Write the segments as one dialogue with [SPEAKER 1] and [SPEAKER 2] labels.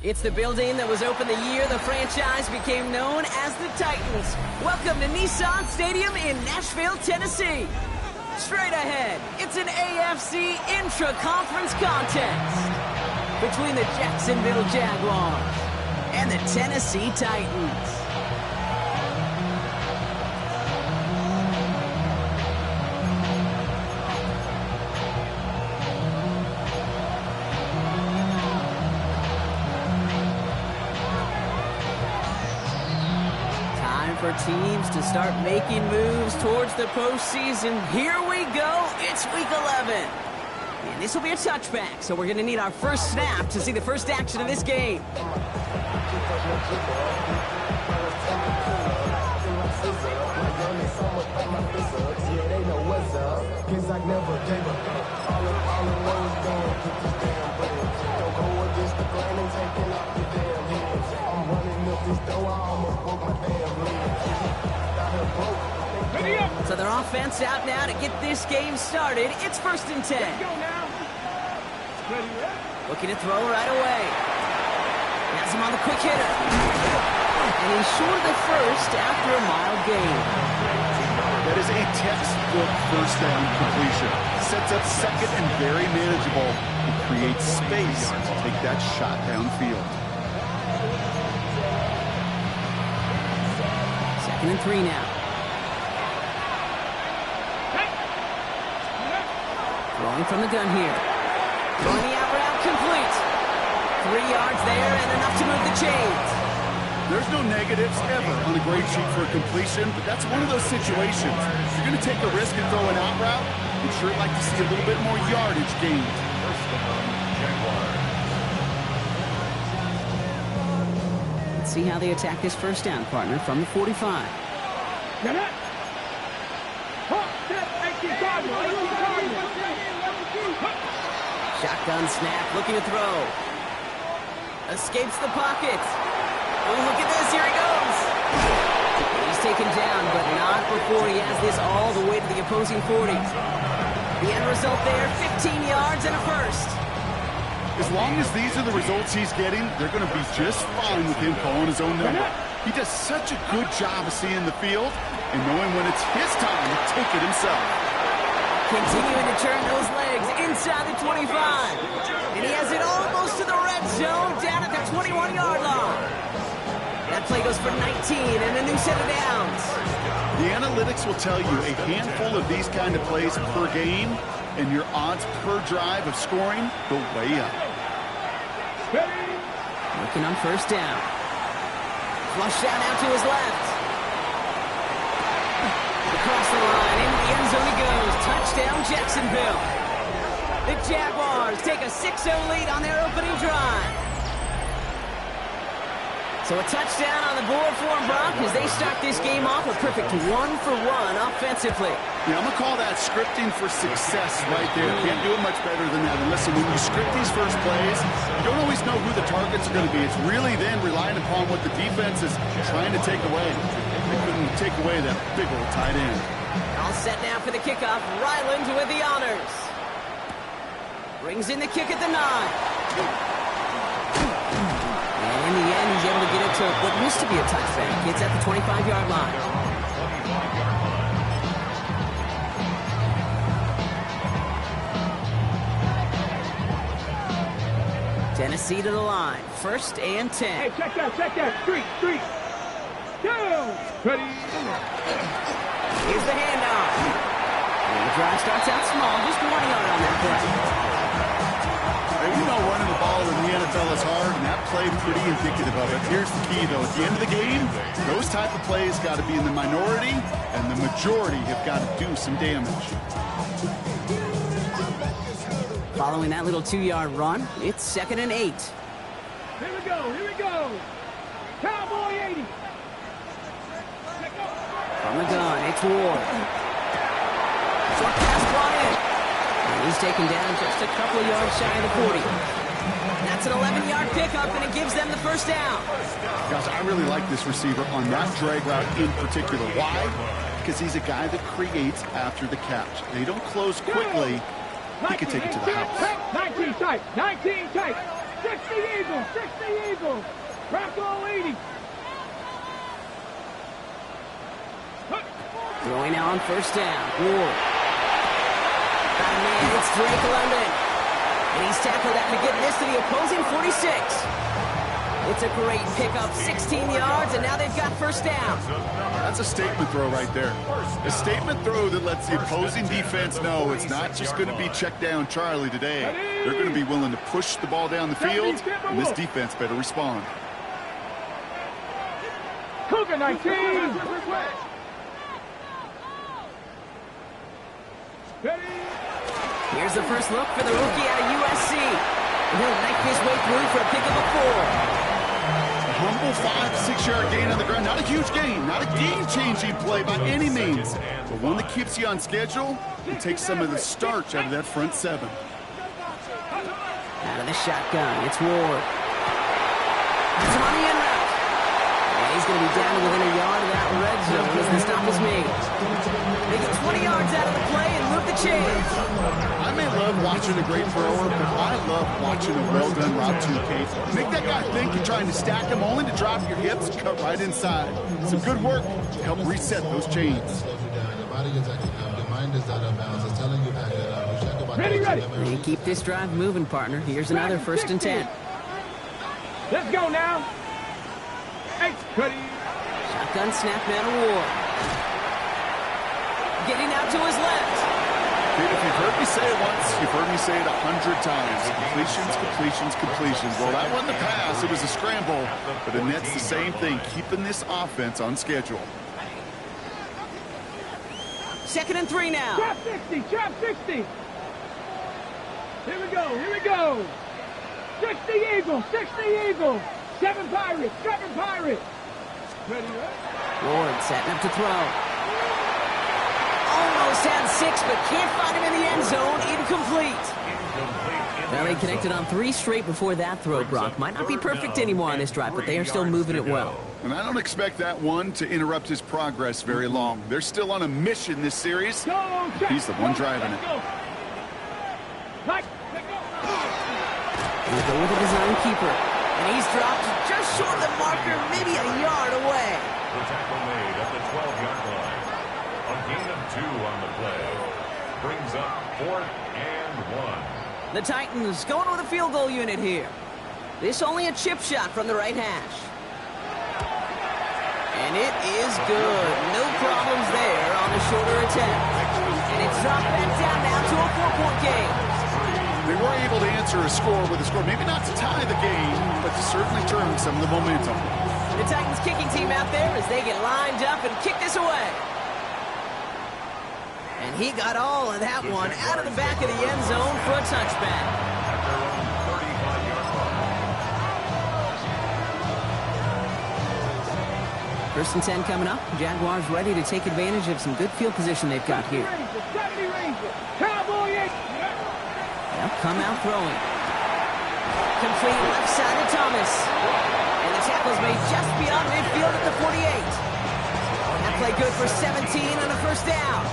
[SPEAKER 1] It's the building that was opened the year the franchise became known as the Titans. Welcome to Nissan Stadium in Nashville, Tennessee. Straight ahead, it's an AFC intra-conference contest between the Jacksonville Jaguars and the Tennessee Titans. For teams to start making moves towards the postseason. Here we go. It's week 11. And this will be a touchback, so we're going to need our first snap to see the first action of this game. So their offense out now to get this game started. It's 1st and 10. Looking to throw right away. Has him on the quick hitter. And he's short of the first after a mild gain.
[SPEAKER 2] That is a textbook first down completion. Sets up second and very manageable. It creates space to take that shot downfield.
[SPEAKER 1] 2nd and 3 now. Throwing from the gun here. Throwing the out route complete. 3 yards there and enough to move the chains.
[SPEAKER 2] There's no negatives ever on a grade sheet for a completion, but that's one of those situations. If you're going to take a risk and throw an out route, you'd sure like to see a little bit more yardage gained.
[SPEAKER 1] Let's see how they attack this first down, partner, from the 45. Shotgun snap, looking to throw. Escapes the pocket. Oh, look at this, here he goes. He's taken down, but not before he has this all the way to the opposing 40. The end result there, 15 yards and a first.
[SPEAKER 2] As long as these are the results he's getting, they're going to be just fine with him calling his own number. He does such a good job of seeing the field and knowing when it's his time to take it himself.
[SPEAKER 1] Continuing to turn those legs inside the 25. And he has it almost to the red zone down at the 21-yard line. That play goes for 19 and a new set of downs.
[SPEAKER 2] The analytics will tell you a handful of these kind of plays per game, and your odds per drive of scoring go way up.
[SPEAKER 1] Looking on first down. Flushed out now to his left. Across the line, into the end zone he goes. Touchdown, Jacksonville. The Jaguars take a 6-0 lead on their opening drive. So a touchdown on the board for them, Brock, as they start this game off a perfect 1-for-1 offensively.
[SPEAKER 2] Yeah, I'm going to call that scripting for success right there. Can't do it much better than that. And listen, when you script these first plays, you don't always know who the targets are going to be. It's really then relying upon what the defense is trying to take away. They couldn't take away that big old tight end.
[SPEAKER 1] All set now for the kickoff. Ryland with the honors. Brings in the kick at the 9. And in the end, he's able to get it to what used to be a touchback. It's at the 25-yard line. Tennessee to the line. 1st and 10.
[SPEAKER 3] Hey, check that. Street. Down. Ready.
[SPEAKER 1] Here's the handoff. And the drive starts out small, just 1 yard on that play.
[SPEAKER 2] Hey, you know running the ball in the NFL is hard, and that play pretty indicative of it. Here's the key, though. At the end of the game, those type of plays got to be in the minority, and the majority have got to do some damage.
[SPEAKER 1] Following that little 2-yard run, it's 2nd and 8.
[SPEAKER 3] Here we go. Cowboy 80.
[SPEAKER 1] From the gun, it's Ward. Short pass brought in. And he's taken down just a couple of yards shy of the 40. That's an 11-yard pickup, and it gives them the 1st down.
[SPEAKER 2] Gosh, I really like this receiver on that drag route in particular. Why? Because he's a guy that creates after the catch. They don't close quickly. He could take it to the house.
[SPEAKER 3] 19 tight. 60 Eagles. Rocco 80.
[SPEAKER 1] Throwing now on 1st down. Ward. Got a man. It's Drake London. And he's tackled after getting this to the opposing 46. It's a great pickup. 16 yards, and now they've got 1st down.
[SPEAKER 2] That's a statement throw right there. A statement throw that lets the opposing defense know it's not just going to be check down Charlie today. They're going to be willing to push the ball down the field, and this defense better respond.
[SPEAKER 3] Cougar 19.
[SPEAKER 1] Here's the first look for the rookie out of USC. And he'll make his way through for a pickup of 4.
[SPEAKER 2] A humble 5-6 yard gain on the ground. Not a huge gain, not a game-changing play by any means, but one that keeps you on schedule and takes some of the starch out of that front 7.
[SPEAKER 1] Out of the shotgun, it's Ward. That's him on the end route. And he's going to be down to within a yard of that red zone as the stop is made. They get 20 yards out of the play and move the chains.
[SPEAKER 2] I may love watching a great thrower, but I love watching a well-done route to the case. Make that guy think you're trying to stack him only to drop your hips and cut right inside. Some good work to help reset those chains.
[SPEAKER 3] Ready.
[SPEAKER 1] They keep this drive moving, partner. Here's another 1st and 10.
[SPEAKER 3] Let's go now. Ready.
[SPEAKER 1] Shotgun snap now to Ward. Getting out to his left.
[SPEAKER 2] Dude, if you've heard me say it once, you've heard me say it 100 times. Completions. Well, that wasn't a pass. It was a scramble. But the Nets, the same thing, keeping this offense on schedule.
[SPEAKER 1] 2nd and 3 now.
[SPEAKER 3] Trap 60. Here we go. 60 Eagles. 7 Pirates. Ready.
[SPEAKER 1] Ward setting up to throw. Almost had 6, but can't find him in the end zone. Incomplete. Well, they connected on 3 straight before that throw, Brock. Might not be perfect anymore on this drive, but they are still moving it well.
[SPEAKER 2] And I don't expect that one to interrupt his progress very long. They're still on a mission this series. He's the one driving it.
[SPEAKER 1] We'll go with the design keeper. And he's dropped just short of the marker, maybe a yard away.
[SPEAKER 4] The tackle made at the 12-yard line. A gain of 2 on the play. Brings up 4th and 1.
[SPEAKER 1] The Titans going with a field goal unit here. This only a chip shot from the right hash. And it is good. No problems there on a shorter attempt. And it's dropped back down now to a 4-point game.
[SPEAKER 2] They were able to answer a score with a score. Maybe not to tie the game, but to certainly turn some of the momentum.
[SPEAKER 1] The Titans kicking team out there as they get lined up and kick this away. And he got all of that one out of the back of the end zone for a touchback.
[SPEAKER 4] At their own 35-yard line.
[SPEAKER 1] 1st and 10 coming up. Jaguars ready to take advantage of some good field position they've got here. They'll come out throwing. Complete left side to Thomas. And the tackle's made just beyond midfield at the 48. That play good for 17 on a 1st down.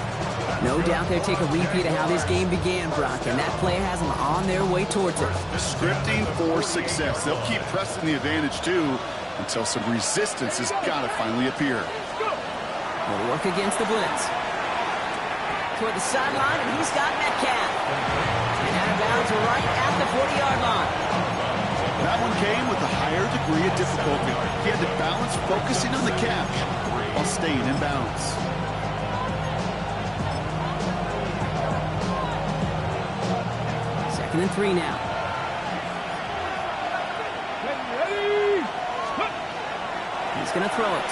[SPEAKER 1] No doubt they'll take a repeat of how this game began, Brock, and that play has them on their way towards it.
[SPEAKER 2] Scripting for success. They'll keep pressing the advantage, too, until some resistance has got to finally appear.
[SPEAKER 1] They'll work against the blitz. Toward the sideline, and he's got Metcalf. And out of bounds right at the 40-yard line.
[SPEAKER 2] That one came with a higher degree of difficulty. He had to balance focusing on the catch while staying in bounds.
[SPEAKER 1] Second and 3 now. He's going to throw it.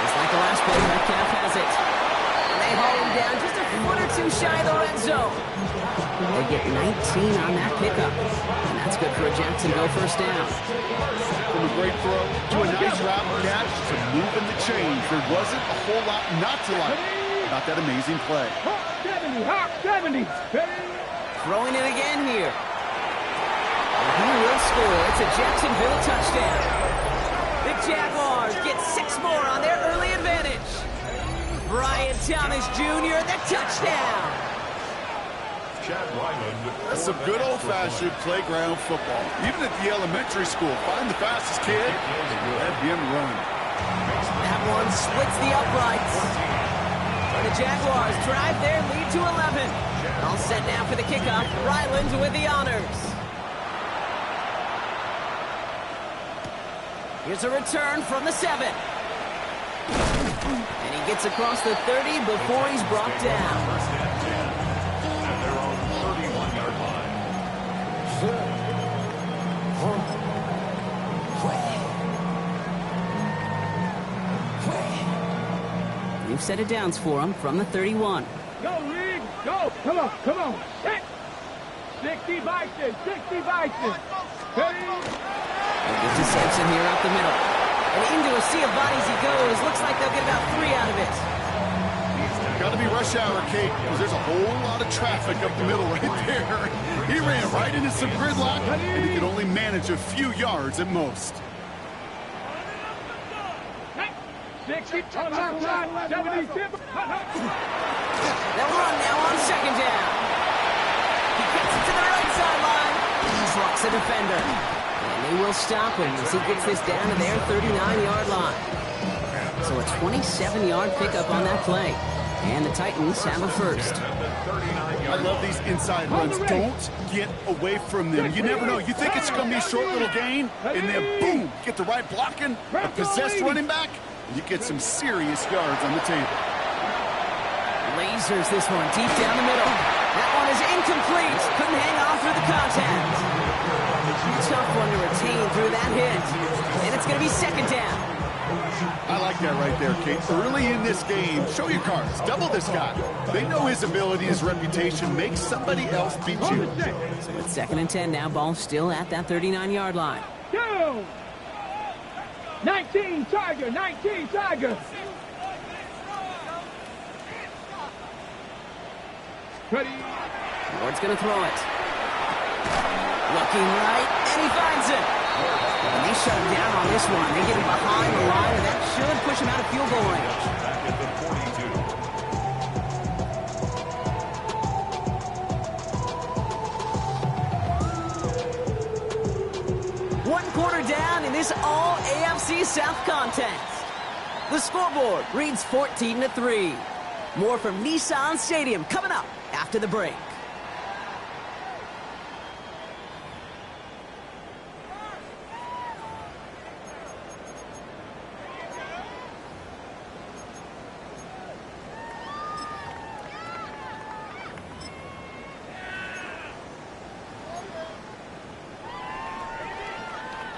[SPEAKER 1] Just like the last play, Metcalf has it. And they haul him down just a foot or two shy of the red zone. They get 19 on that pickup. And that's good for a Jacksonville first down.
[SPEAKER 2] From a great throw to a nice route catch to moving the chains. There wasn't a whole lot not to like about that amazing play.
[SPEAKER 3] Hawk 70, Hawk 70.
[SPEAKER 1] Throwing it again here. And he will score. It's a Jacksonville touchdown. The Jaguars get 6 more on their early advantage. Brian Thomas Jr., the touchdown.
[SPEAKER 4] Chad Ryland.
[SPEAKER 2] That's some good old-fashioned playground football. Even at the elementary school, find the fastest kid and him run.
[SPEAKER 1] That one splits the uprights. And the Jaguars drive their lead to 11. All set now for the kickoff. Ryland with the honors. Here's a return from the 7. And he gets across the 30 before he's brought down.
[SPEAKER 4] First and 10. And they're on the 31-yard line.
[SPEAKER 1] We've set it downs for him from the 31.
[SPEAKER 3] Go, Reed. Go. Come on. Come on. 60 Bison. 60 Bison.
[SPEAKER 1] We'll get to Sampson here up the middle. And into a sea of bodies he goes. Looks like they'll get about 3 out of it.
[SPEAKER 2] Got to be rush hour, Kate, because there's a whole lot of traffic up the middle right there. He ran right into some gridlock, and he could only manage a few yards at most.
[SPEAKER 3] 60. 70.
[SPEAKER 1] They'll run now on second down. He gets it to the right sideline. He locks a defender. And they will stop him as he gets this down to their 39-yard line. So a 27-yard pickup on that play. And the Titans have a first.
[SPEAKER 2] I love these inside runs. Don't get away from them. You never know. You think it's going to be a short little gain, and then boom, get the right blocking, a possessed running back, you get some serious yards on the table.
[SPEAKER 1] Lasers this one deep down the middle. That one is incomplete. Couldn't hang on through the contact. Tough one to retain through that hit. And it's going to be second down.
[SPEAKER 2] I like that right there, Kate. Early in this game, show your cards. Double this guy. They know his ability, his reputation. Make somebody else beat you.
[SPEAKER 1] So it's second and 10 now. Ball still at that 39-yard line.
[SPEAKER 3] 19 Tiger. 19 Tiger. Ready.
[SPEAKER 1] Ward's going to throw it. Looking right, and he finds it. And they shut him down on this one. They get him behind the line, and that should push him out of field goal range.
[SPEAKER 4] Back at the 42.
[SPEAKER 1] 1 quarter down in this all-AFC South contest. The scoreboard reads 14-3. More from Nissan Stadium coming up after the break.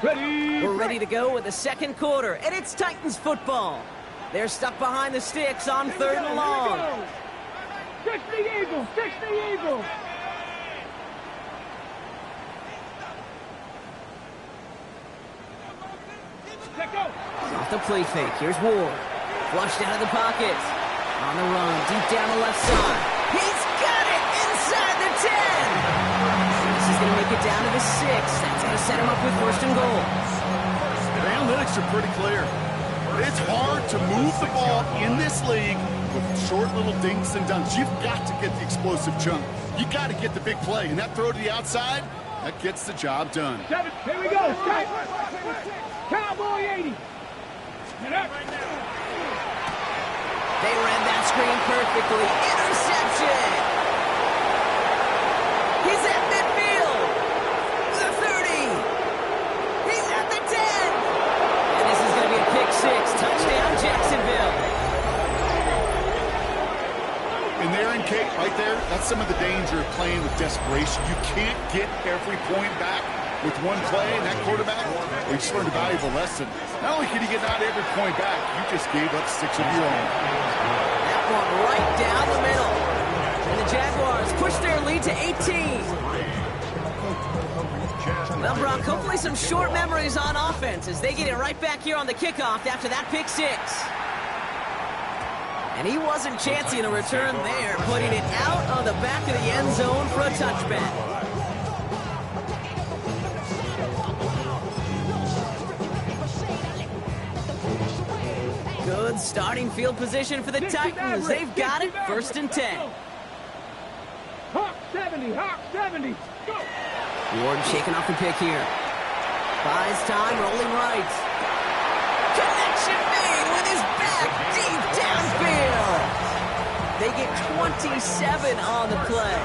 [SPEAKER 3] Ready.
[SPEAKER 1] We're ready to go with the second quarter, and it's Titans football. They're stuck behind the sticks on third and long.
[SPEAKER 3] 60 Eagles. 60 Eagles. Let go.
[SPEAKER 1] Off the play fake. Here's Ward. Flushed out of the pocket. On the run, deep down the left side. He's got it inside the 10. This is going to make it down to the 6. That's going to set him up with first and goal.
[SPEAKER 2] The analytics are pretty clear. It's hard to move the ball in this league with short little dinks and dunks. You've got to get the explosive chunk. You got to get the big play. And that throw to the outside, that gets the job done.
[SPEAKER 3] 7. Here we go. Strike. Cowboy 80. Get up.
[SPEAKER 1] They ran that screen perfectly. Interception. He's at midfield. The 30.
[SPEAKER 2] there, that's some of the danger of playing with desperation. You can't get every point back with one play, and that quarterback, well, he just learned a valuable lesson. Not only can he get not every point back, you just gave up 6 of your own.
[SPEAKER 1] That one right down the middle. And the Jaguars push their lead to 18. Well, Brock, hopefully some short memories on offense as they get it right back here on the kickoff after that pick 6. And he wasn't chancing a return there, putting it out of the back of the end zone for a touchback. Good starting field position for the Titans. They've got it, 1st and 10.
[SPEAKER 3] Hawk 70, Hawk 70. Go.
[SPEAKER 1] Ward shaking off the pick here. Buys time, rolling right. Connection made with his back deep downfield. They get 27 on the play.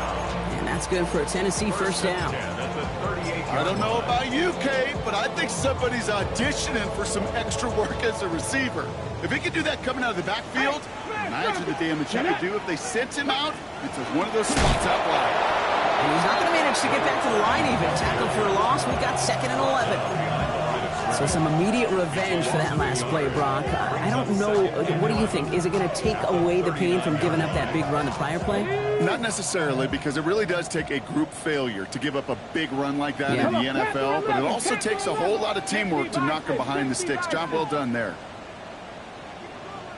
[SPEAKER 1] And that's good for a Tennessee 1st down.
[SPEAKER 2] I don't know about you, Kate, but I think somebody's auditioning for some extra work as a receiver. If he could do that coming out of the backfield, imagine the damage he could do if they sent him out into one of those spots out wide.
[SPEAKER 1] And he's not going to manage to get back to the line even. Tackle for a loss. We've got 2nd and 11. So some immediate revenge for that last play, Brock. I don't know. What do you think? Is it going to take away the pain from giving up that big run the prior play?
[SPEAKER 2] Not necessarily, because it really does take a group failure to give up a big run like that in the NFL, but it also takes a whole lot of teamwork to knock him behind the sticks. Job well done there.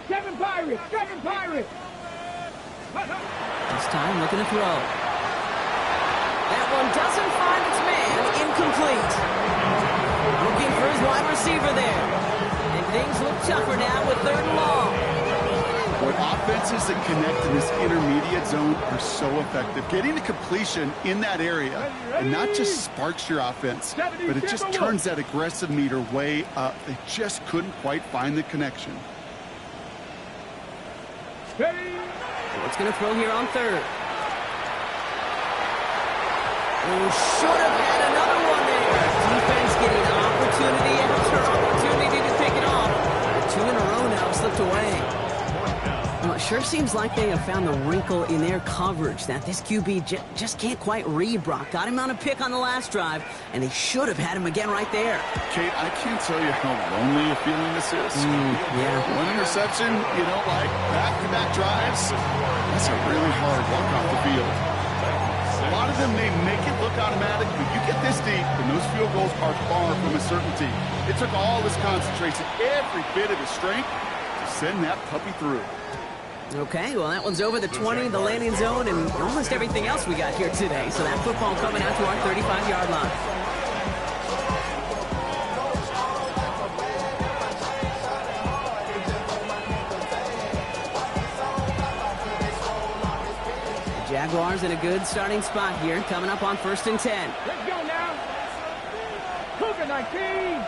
[SPEAKER 3] 7 Pirates, 7 Pirates.
[SPEAKER 1] This time, looking to throw. That one doesn't find its man. Incomplete. Looking for his wide receiver there. And things look tougher now with 3rd and long.
[SPEAKER 2] What offenses that connect in this intermediate zone are so effective. Getting the completion in that area, and not just sparks your offense, but it just turns that aggressive meter way up. They just couldn't quite find the connection.
[SPEAKER 1] What's going to throw here on 3rd? Oh, should have had another one there. Defense getting opportunity after opportunity to pick it off. 2 in a row now slipped away. Well, it sure seems like they have found the wrinkle in their coverage that this QB just can't quite read, Brock. Got him on a pick on the last drive, and they should have had him again right there.
[SPEAKER 2] Kate, I can't tell you how lonely a feeling this is.
[SPEAKER 1] Yeah.
[SPEAKER 2] One interception, you know, like back-to-back drives, that's a really hard walk off the field. A lot of them may make it look automatic, but you get this deep, and those field goals are far from a certainty. It took all his concentration, every bit of his strength, to send that puppy through.
[SPEAKER 1] Okay, well, that one's over the 20, the landing zone, and almost everything else we got here today. So that football coming out to our 35-yard line. The Jaguars in a good starting spot here, coming up on 1st and 10.
[SPEAKER 3] Let's go now. Cougar 19.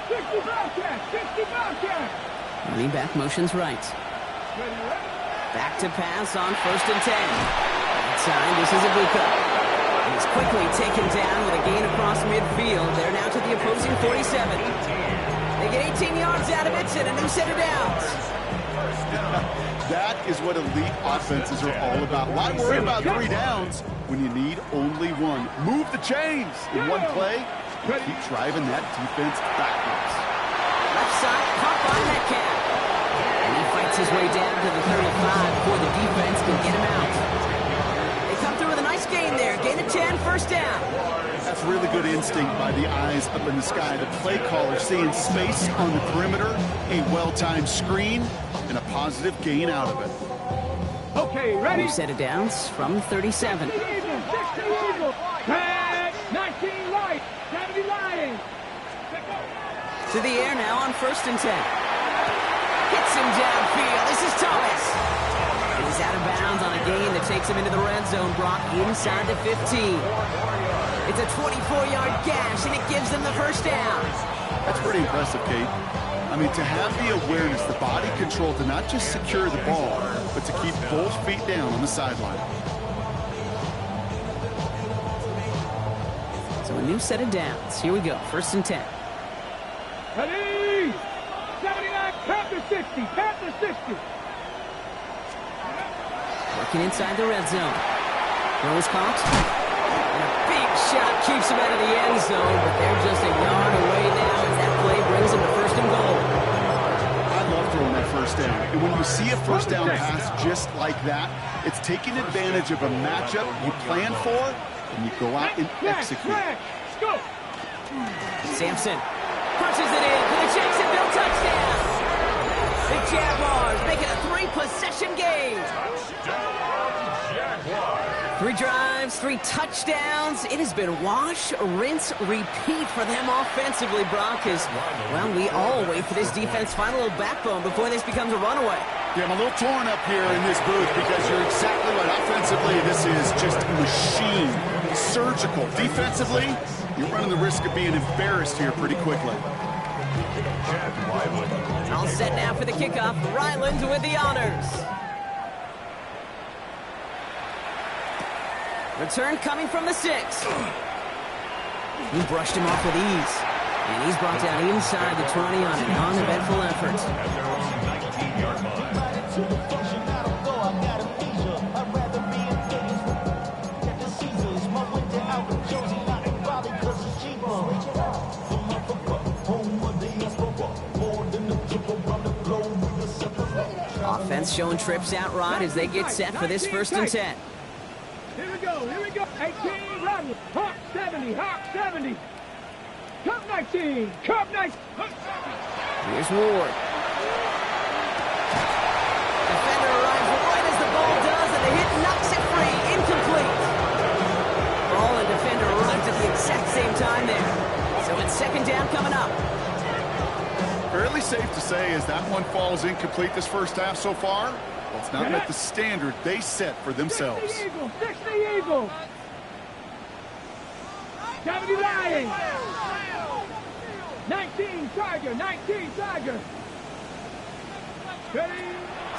[SPEAKER 3] 60 Bobcats, 60 Bobcats.
[SPEAKER 1] Running back motions right. Back to pass on 1st and 10. Outside, this is Ibuka. He's quickly taken down with a gain across midfield. They're now to the opposing 47. They get 18 yards out of it and a new set of downs.
[SPEAKER 2] That is what elite offenses are all about. Why worry about 3 downs when you need only 1? Move the chains in one play. Keep driving that defense backwards.
[SPEAKER 1] Left side, caught by Metcalf. And he fights his way down to the 35 before the defense can get him out. They come through with a nice gain there. Gain of 10, 1st down.
[SPEAKER 2] That's really good instinct by the eyes up in the sky. The play caller seeing space on the perimeter, a well-timed screen, and a positive gain out of it.
[SPEAKER 3] Okay, ready?
[SPEAKER 1] New set of downs from 37.
[SPEAKER 3] 60 Eagles. Tag, 19 Light, 70 Lions.
[SPEAKER 1] To the air now on 1st and 10. Hits him downfield. This is Thomas. He's out of bounds on a gain that takes him into the red zone. Brock inside the 15. It's a 24-yard gash, and it gives them the 1st down.
[SPEAKER 2] That's pretty impressive, Kate. I mean, to have the awareness, the body control to not just secure the ball, but to keep both feet down on the sideline.
[SPEAKER 1] So a new set of downs. Here we go. 1st and 10.
[SPEAKER 3] Ready? 79, Panther 60, Panther 60.
[SPEAKER 1] Working inside the red zone. Throws caught. And a big shot keeps him out of the end zone, but they're just a yard away now as that play brings him to first and goal.
[SPEAKER 2] I love throwing that first down. And when you see a first down pass just like that, it's taking advantage of a matchup you plan for, and you go out and execute.
[SPEAKER 3] Go.
[SPEAKER 1] Sampson punches it in for the Jacksonville touchdown. The Jaguars make it a 3-possession game.
[SPEAKER 4] Jaguars.
[SPEAKER 1] 3 drives, 3 touchdowns. It has been wash, rinse, repeat for them offensively, Brock, as, well, we all wait for this defense to find a little backbone before this becomes a runaway.
[SPEAKER 2] Yeah, I'm a little torn up here in this booth because you're exactly right. Offensively, this is just a machine. Surgical. Defensively, you're running the risk of being embarrassed here pretty quickly.
[SPEAKER 1] All set now for the kickoff. Ryland with the honors. Return coming from the 6. He brushed him off with ease. And he's brought down inside the 20 on an uneventful effort.
[SPEAKER 4] At their own 19-yard line.
[SPEAKER 1] Offense showing trips out right as they get set for this 1st and 10.
[SPEAKER 3] Here we go. 18, run. Hawk 70, Hawk 70. Cup 19, Cup 19.
[SPEAKER 1] Here's Ward. Defender arrives right as the ball does, and the hit knocks it free. Incomplete. Ball and defender arrives at the exact same time there. So it's 2nd down coming up.
[SPEAKER 2] Fairly safe to say as that one falls incomplete this first half so far, well, it's not met the standard they set for themselves.
[SPEAKER 3] 60 Eagles. 70 Lions. 19 Tiger. Ready?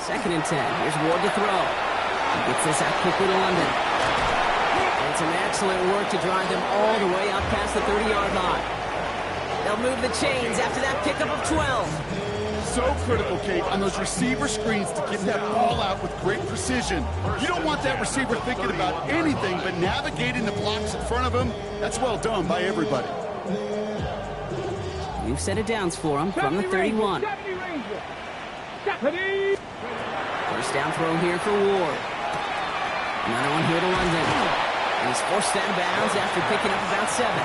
[SPEAKER 1] 2nd and 10. Here's Ward to throw. He gets this out quickly to London. And some excellent work to drive them all the way out past the 30-yard line. They'll move the chains after that pickup of 12.
[SPEAKER 2] So critical, Kate, on those receiver screens to get that ball out with great precision. You don't want that receiver thinking about anything but navigating the blocks in front of him. That's well done by everybody.
[SPEAKER 1] New set of downs for him from the 31. First down throw here for Ward. Another one here to London. And he's forced out of bounds after picking up about 7.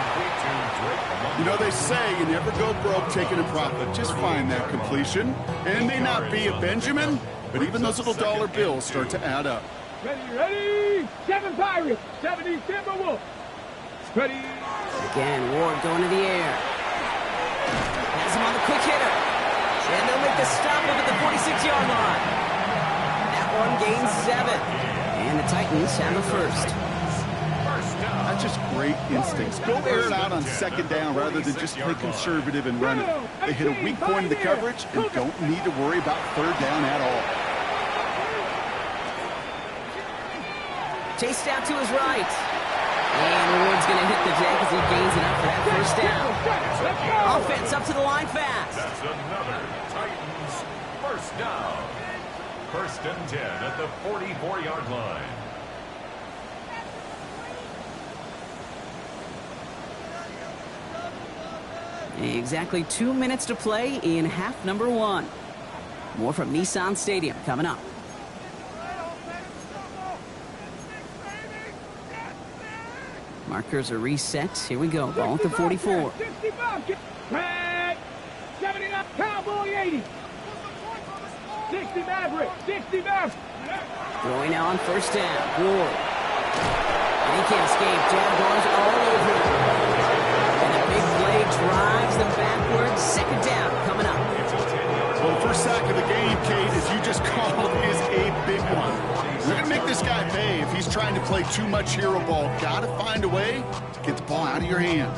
[SPEAKER 2] You know, they say you never go broke taking a profit. Just find that completion. And it may not be a Benjamin, but even those little dollar bills start to add up.
[SPEAKER 3] Ready. 7 Pirates. 70 Timberwolves. Ready.
[SPEAKER 1] Again, Ward going to the air. Has him on the quick hitter. And they'll make the stop up at the 46-yard line. That one gains 7. And the Titans have a first.
[SPEAKER 2] That's just great instincts. Go air it out on 2nd down rather than just play conservative and run it. They hit a weak point in the coverage and don't need to worry about 3rd down at all.
[SPEAKER 1] Chased out to his right. And Ward's going to hit the deck as he gains it up for that 1st down. Offense up to the line fast.
[SPEAKER 4] That's another Titans 1st down. 1st and 10 at the 44-yard line.
[SPEAKER 1] Exactly 2 minutes to play in half number 1. More from Nissan Stadium coming up. Markers are reset. Here we go. Ball at the 44.
[SPEAKER 3] 79 Cowboy 80. 60 Maverick. 60 Maverick.
[SPEAKER 1] Throwing now on 1st down. Ward. And he can't escape. Jaguars all over him. And the big play drives them backwards. 2nd down coming up.
[SPEAKER 2] Well, the first sack of the game, Kate, as you just called, is a big one. You're going to make this guy pay if he's trying to play too much hero ball. Got to find a way to get the ball out of your hand.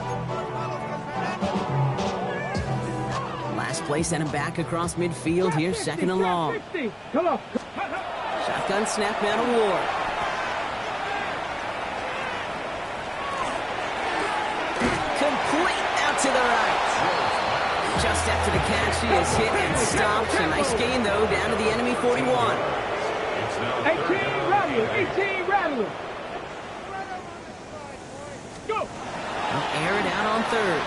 [SPEAKER 1] Last play sent him back across midfield here, 2nd and long. Shotgun snap now to Ward. Complete out to the right. Just after the catch, he is hit and stopped. A nice gain, though, down to the enemy 41.
[SPEAKER 4] It's now
[SPEAKER 3] 18
[SPEAKER 4] third down.
[SPEAKER 3] Rattler, 18 Rattler. Go.
[SPEAKER 1] They'll air it out on third.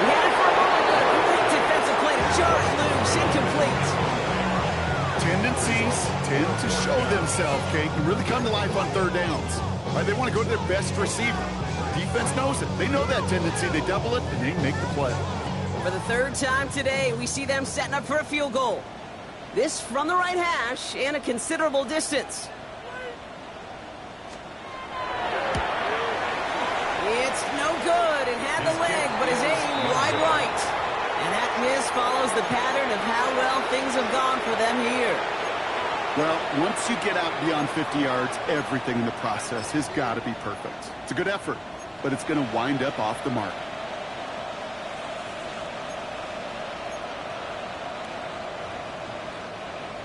[SPEAKER 1] We had it for a moment, but a complete defensive play to Charlie loose, incomplete.
[SPEAKER 2] Tendencies tend to show themselves, Kate, and really come to life on third downs. Right? They want to go to their best receiver. Defense knows it. They know that tendency. They double it, and they make the play.
[SPEAKER 1] For the third time today, we see them setting up for a field goal. This from the right hash and a considerable distance. It's no good and had the leg, but his aim wide right. And that miss follows the pattern of how well things have gone for them here.
[SPEAKER 2] Well, once you get out beyond 50 yards, everything in the process has got to be perfect. It's a good effort, but it's going to wind up off the mark.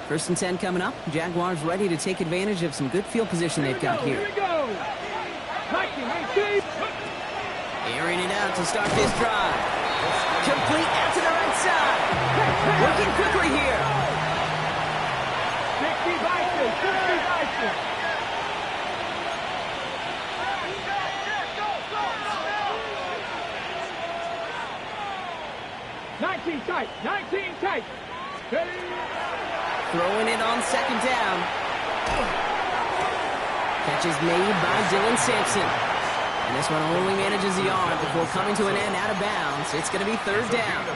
[SPEAKER 1] First and 10 coming up. Jaguars ready to take advantage of some good field position they've got here.
[SPEAKER 3] Here we go. 19, 18.
[SPEAKER 1] Airing it out to start this drive. Complete out to the right side. Working quickly here.
[SPEAKER 3] 60 Bison, 60 Bison. Tight, 19 tight.
[SPEAKER 1] Throwing it on second down. Catch is made by Dylan Sampson. And this one only manages the yard before coming to an end out of bounds. It's going to be third down.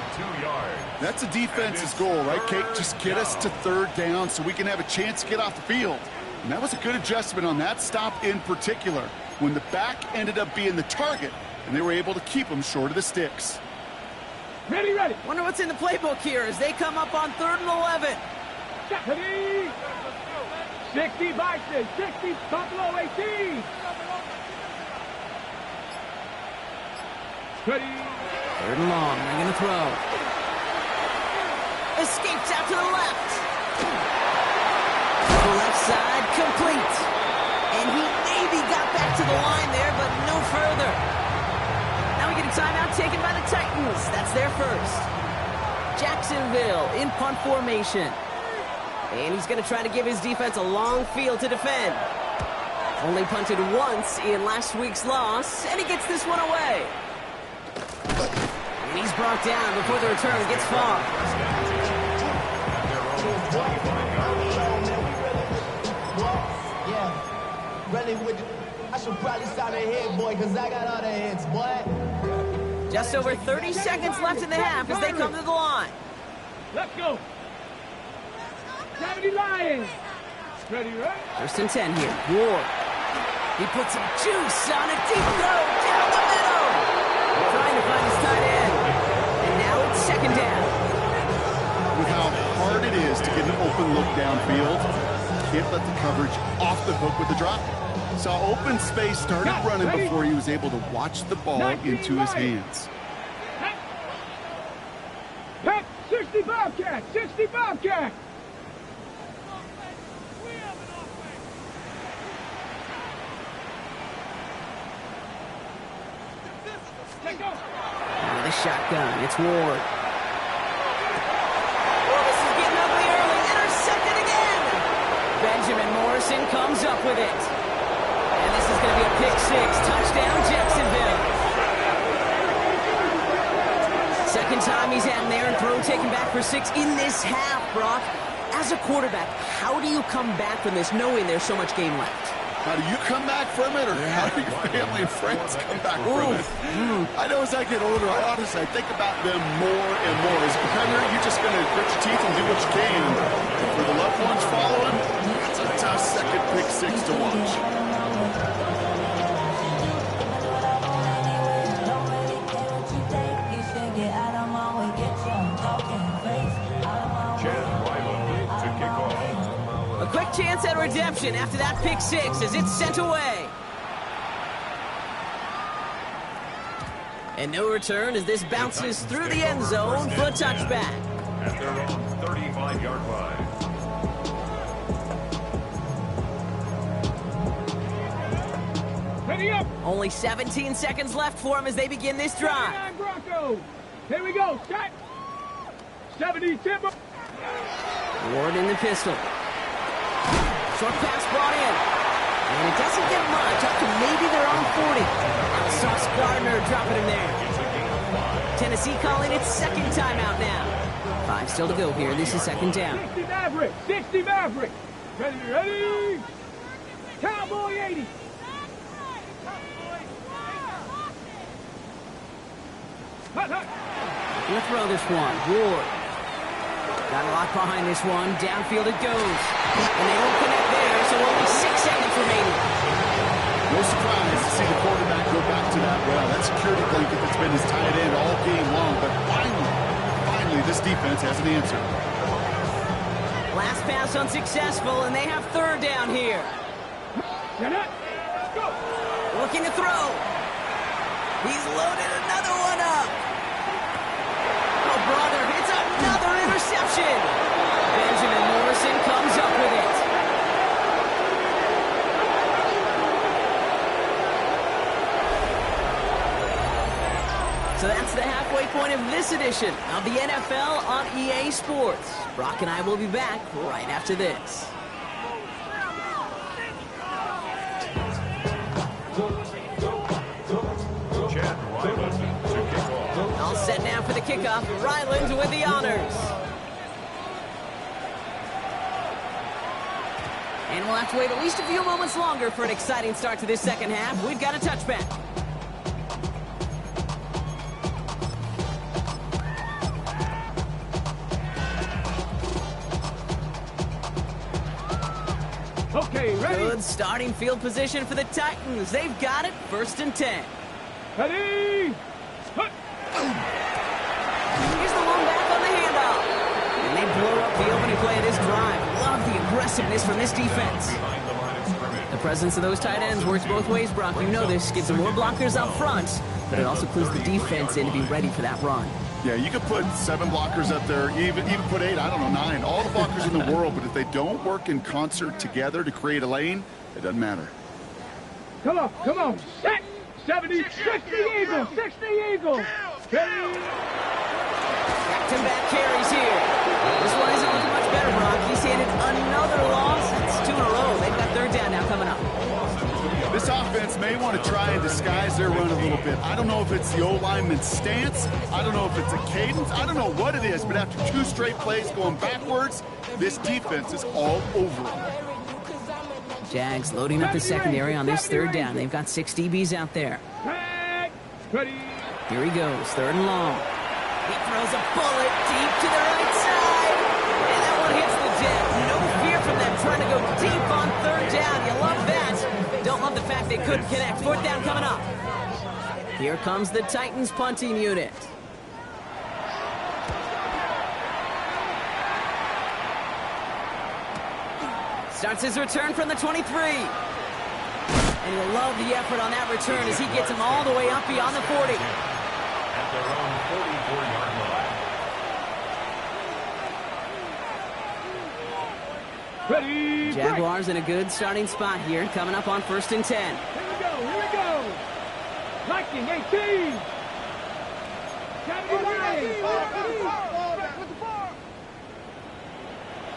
[SPEAKER 2] That's a defense's goal, right, Kate? Just get us to third down so we can have a chance to get off the field. And that was a good adjustment on that stop in particular, when the back ended up being the target, and they were able to keep them short of the sticks.
[SPEAKER 3] Ready, ready.
[SPEAKER 1] Wonder what's in the playbook here as they come up on 3rd and 11.
[SPEAKER 3] 60 Bison, 60 Buffalo 18. Ready.
[SPEAKER 1] 3rd and long. They're going to throw. Escapes out to the left. The left side complete. And he maybe got back to the line there, but no further. Now we get a timeout taken by the Titans. That's their first. Jacksonville in punt formation. And he's going to try to give his defense a long field to defend. Only punted once in last week's loss, and he gets this one away. And he's brought down before the return gets far.
[SPEAKER 5] Yeah, really with I should probably start a hit, boy, because I got all the hits, boy.
[SPEAKER 1] Just over 30 seconds left in the half as they come to the line.
[SPEAKER 3] Let's go. 70 Lions. Ready, right?
[SPEAKER 1] 1st and 10 here. Ward. He puts some juice on a deep throw down the middle. Trying to find his tight end. And now it's 2nd down.
[SPEAKER 2] With how hard it is to get an open look downfield, can't let the coverage off the hook with the drop. Saw open space, started running before he was able to watch the ball into his hands.
[SPEAKER 3] Pep, 60 Bobcat, 60 Bobcat.
[SPEAKER 1] With a shotgun, it's Ward. Oh, this is getting ugly early. Intercepted again. Benjamin Morrison comes up with it. And this is going to be a pick 6. Touchdown, Jacksonville. Second time he's had an errant throw taken back for 6 in this half, Brock. As a quarterback, how do you come back from this knowing there's so much game left?
[SPEAKER 2] How do you come back from it, or how do your family and friends come back from it? I know as I get older, I think about them more and more. As a competitor, you're just going to grit your teeth and do what you can. But for the loved ones following, it's a tough second pick 6 to watch.
[SPEAKER 1] A quick chance at redemption after that pick 6 as it's sent away. And no return as this bounces through the end zone for a touchback.
[SPEAKER 4] At their own 35-yard line.
[SPEAKER 3] Ready up.
[SPEAKER 1] Only 17 seconds left for him as they begin this drive.
[SPEAKER 3] 79 Broncos. Here we go. Set. 70 Timber.
[SPEAKER 1] Ward in the pistol. Short pass brought in. And it doesn't get much, up to maybe their own 40. Sauce Gardner dropping him there. Tennessee calling its second timeout now. 5 still to go here. This is second down.
[SPEAKER 3] 60 Maverick. 60 Maverick. Ready. Cowboy 80.
[SPEAKER 1] Gonna throw this one. Ward. Got a lot behind this one. Downfield it goes. And they don't connect there, so only 6 seconds remaining.
[SPEAKER 2] No surprise to see the quarterback go back to that well. That security blanket that's been his tight end all game long. But finally, this defense has an answer.
[SPEAKER 1] Last pass unsuccessful, and they have third down here.
[SPEAKER 3] Get it. Go.
[SPEAKER 1] Looking to throw. He's loaded another one up. Oh, brother, it's another interception. Benjamin Morrison comes up with it. So that's the halfway point of this edition of the NFL on EA Sports. Brock and I will be back right after this.
[SPEAKER 4] Chad Ryland to kick off.
[SPEAKER 1] All set now for the kickoff. Ryland with the honors. And we'll have to wait at least a few moments longer for an exciting start to this second half. We've got a touchback.
[SPEAKER 3] Okay, ready.
[SPEAKER 1] Good starting field position for the Titans. They've got it. 1st and 10.
[SPEAKER 3] Ready.
[SPEAKER 1] Here's the one back on the handoff. And they blow up the opening play of this drive. Love the aggressiveness from this defense.
[SPEAKER 4] Behind the line of scrimmage.
[SPEAKER 1] The presence of those tight ends works both ways, Brock. You know this. Gives them more blockers up front, but it also clues the defense in to be ready for that run.
[SPEAKER 2] Yeah, you could put 7 blockers up there, even put 8, I don't know, 9, all the blockers in the world, but if they don't work in concert together to create a lane, it doesn't matter.
[SPEAKER 3] Come on. Set. 70. 60 Eagles. 60 Eagles. Ready.
[SPEAKER 1] Back-to-back carries here. This one isn't looking much better, Brock. He's handed another loss. That's 2 in a row. They've got third down now coming up.
[SPEAKER 2] This offense may want to try and disguise their run a little bit. I don't know if it's the O-lineman's stance. I don't know if it's a cadence. I don't know what it is, but after 2 straight plays going backwards, this defense is all over them.
[SPEAKER 1] Jags loading up the secondary on this third down. They've got 6 DBs out there.
[SPEAKER 3] Ready.
[SPEAKER 1] Here he goes, 3rd and long. He throws a bullet deep to the right side. And that one hits the deck. No fear from them trying to go deep on 3rd down. You love that. Don't love the fact they couldn't connect. 4th down coming up. Here comes the Titans punting unit. Starts his return from the 23. And you'll love the effort on that return as he gets him all the way up beyond the 40.
[SPEAKER 4] At their own 44-yard line.
[SPEAKER 3] Ready.
[SPEAKER 1] Jaguars in a good starting spot here, coming up on 1st and 10.
[SPEAKER 3] Here we go. Viking 18. 79.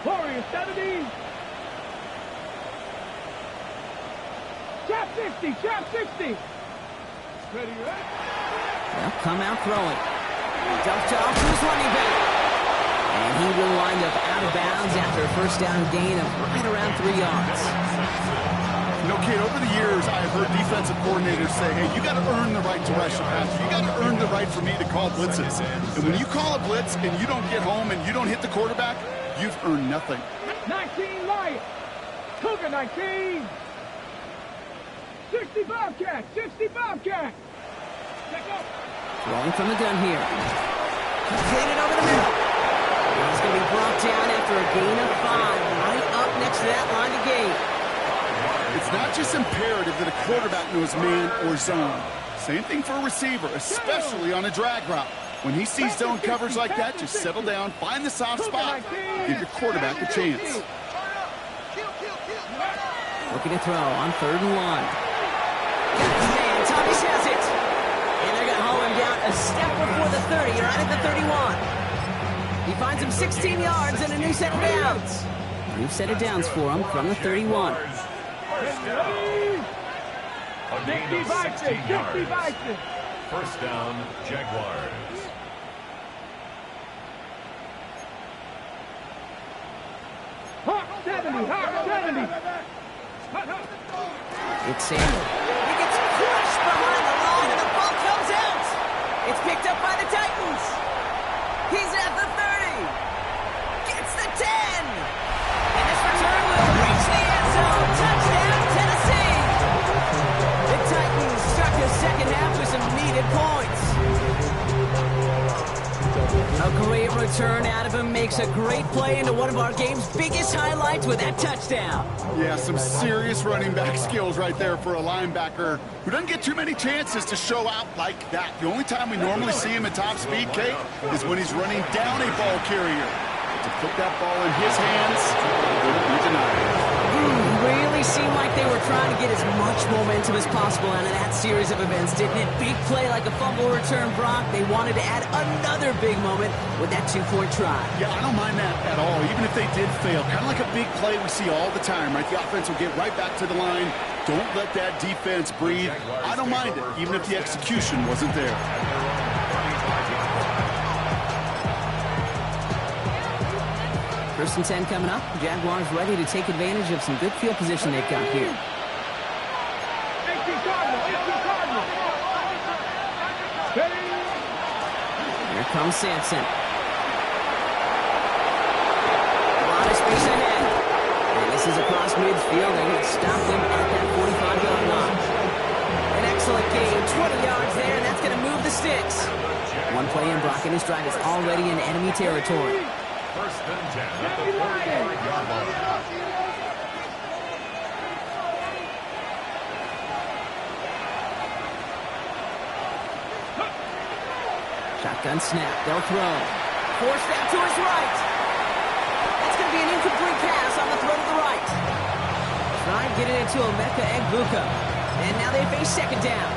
[SPEAKER 3] Warriors 70. Chap 60. Ready.
[SPEAKER 1] They'll come out throwing. Dumped off to his running back. And he will wind up out of bounds after a 1st down gain of right around 3 yards.
[SPEAKER 2] You know, Kate, over the years, I've heard defensive coordinators say, hey, you got to earn the right to rush the passer. You got to earn the right for me to call blitzes. And when you call a blitz and you don't get home and you don't hit the quarterback, you've earned nothing.
[SPEAKER 3] 19 Lions. Cougar 19. 60 Bobcat.
[SPEAKER 1] Rolling from the gun here. Completed over the middle. And he's going to be brought down after a gain of 5, right up next to that line of gain.
[SPEAKER 2] It's not just imperative that a quarterback knows man or zone. Same thing for a receiver, especially on a drag route. When he sees zone coverage like that, just settle down, find the soft spot, give your quarterback a chance.
[SPEAKER 1] Looking to throw on 3rd and 1. Man, Thomas has it. And they're going to haul him down a step before the 30, right at the 31. He finds him 16 yards and a new set of downs. New set of downs for him from the 31.
[SPEAKER 4] First down. A gain of 16 yards. First down, Jaguars.
[SPEAKER 3] Hawk 70, Hawk 70.
[SPEAKER 1] It's Samuel. He gets crushed behind the line and the ball comes out. It's picked up by the Titans. He's at the 30. Gets the 10. And this return will reach the end zone. Touchdown, Tennessee. The Titans start the second half with some needed points. A great return out of him, makes a great play into one of our game's biggest highlights with that touchdown.
[SPEAKER 2] Yeah, some serious running back skills right there for a linebacker who doesn't get too many chances to show out like that. The only time we normally see him at top speed, Kate, is when he's running down a ball carrier. To put that ball in his hands, wouldn't be denied.
[SPEAKER 1] Really seemed like they were trying to get as much momentum as possible out of that series of events, didn't it? Big play like a fumble return, Brock. They wanted to add another big moment with that two-point try.
[SPEAKER 2] Yeah, I don't mind that at all, even if they did fail. Kind of like a big play we see all the time, right? The offense will get right back to the line. Don't let that defense breathe. I don't mind it, even if the execution wasn't there.
[SPEAKER 1] First and 10 coming up. Jaguars ready to take advantage of some good field position they've got here.
[SPEAKER 3] 18 Cardinal, 18 Cardinal.
[SPEAKER 1] Here comes Sampson. A lot of space ahead. And this is across midfield. They're going to stop them at that 45-yard line. An excellent game. 20 yards there, and that's going to move the sticks. One play in, Brock, and his drive is already in enemy territory.
[SPEAKER 4] First and 10 at the 45-yard line.
[SPEAKER 1] Shotgun snap. They'll throw. Forced out to his right. That's going to be an incomplete pass on the throw to the right. Try and get it into Emeka Egbuka. And now they face second down.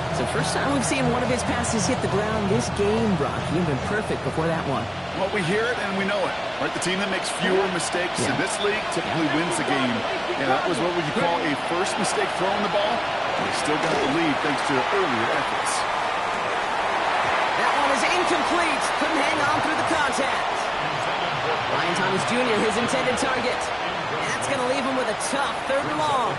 [SPEAKER 1] It's the first time we've seen one of his passes hit the ground this game, Brock. He'd been perfect before that one.
[SPEAKER 2] Well, we hear it and we know it. Right? The team that makes fewer mistakes in this league typically wins the game. And that was what would you call a first mistake throwing the ball. They still got the lead thanks to earlier efforts.
[SPEAKER 1] That one is incomplete. Couldn't hang on through the contact. Ryan Thomas Jr., his intended target. And that's going to leave him with a tough third and long.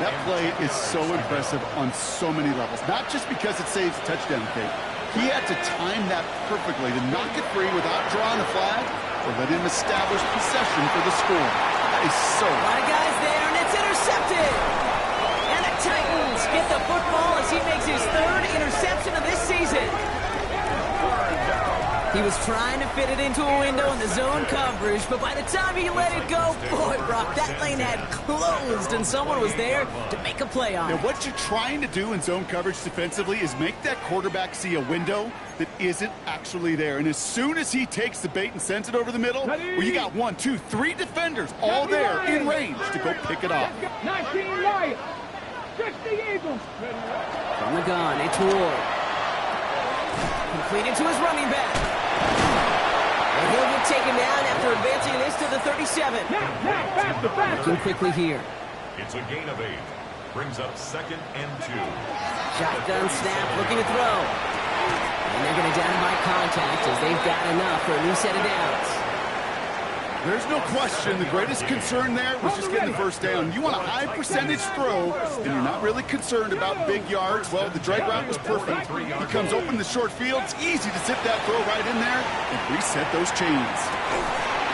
[SPEAKER 2] That play is so impressive on so many levels. Not just because it saves a touchdown, Kate. He had to time that perfectly to knock it free without drawing a flag or let him establish possession for the score. That is so...
[SPEAKER 1] A lot of guys there, and it's intercepted. And the Titans get the football as he makes his third interception of this season. He was trying to fit it into a window in the zone coverage, but by the time he let it go, boy, Brock, that lane had closed, and someone was there to make a play on it.
[SPEAKER 2] Now, what you're trying to do in zone coverage defensively is make that quarterback see a window that isn't actually there. And as soon as he takes the bait and sends it over the middle, well, you got 1, 2, 3 defenders all there in range to go pick it off.
[SPEAKER 3] 19 Lions, 60 Eagles.
[SPEAKER 1] From the gun, it's Ward. Completed to his running back. And he'll get taken down after advancing this to the 37.
[SPEAKER 3] Faster.
[SPEAKER 1] Looking quickly here.
[SPEAKER 4] It's a gain of 8. Brings up second and 2.
[SPEAKER 1] Shotgun snap, looking to throw. And they're going to down by contact as they've got enough for a new set of downs.
[SPEAKER 2] There's no question the greatest concern there was just getting the first down. You want a high percentage throw, and you're not really concerned about big yards. Well, the drag route was perfect. He comes open the short field. It's easy to zip that throw right in there and reset those chains.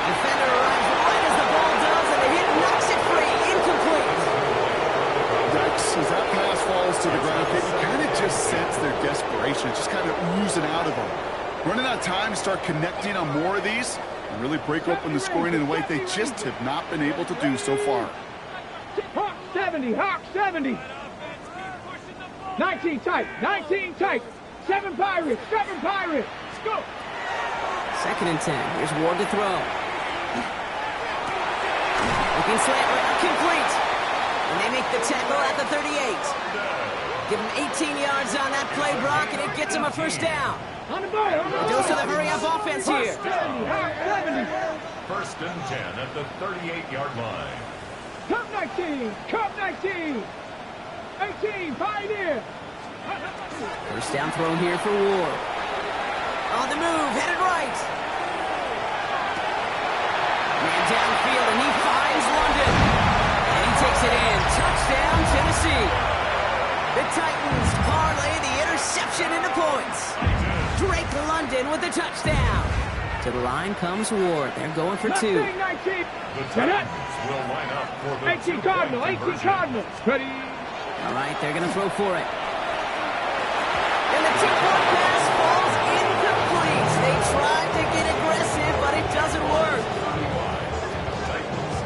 [SPEAKER 1] Defender arrives right as the ball does, and the hit knocks it free. Incomplete.
[SPEAKER 2] Yikes, as that pass falls to the ground, you kind of just sense their desperation. It's just kind of oozing out of them. Running out of time to start connecting on more of these and really break open the scoring in a way they just have not been able to do so far.
[SPEAKER 3] Hawk 70, Hawk 70. 19 tight, 19 tight. 7 Pirates, 7 Pirates. Let's go.
[SPEAKER 1] Second and 10. Here's Ward to throw. Looking slant route complete. And they make the tackle at the 38. Give him 18 yards on that play, Brock, and it gets him a first down.
[SPEAKER 3] On the ball, on the ball.
[SPEAKER 1] Goes to the hurry-up offense here.
[SPEAKER 3] 70, hot 70.
[SPEAKER 4] First and 10 at the 38-yard line.
[SPEAKER 3] Cup 19, Cup 19. 18, Pioneer.
[SPEAKER 1] First down throw here for Ward. On the move, headed right. Man downfield, and he finds London. And he takes it in. Touchdown, Tennessee. The Titans parlay the interception into points. Drake London with the touchdown. To the line comes Ward. They're going for two.
[SPEAKER 3] 19.
[SPEAKER 4] The Titans will line up for the
[SPEAKER 3] 18 Cardinal, 18 Cardinal. Ready.
[SPEAKER 1] All right, they're going to throw for it. And the two-point pass falls incomplete. They tried to get aggressive, but it doesn't work.
[SPEAKER 4] Titans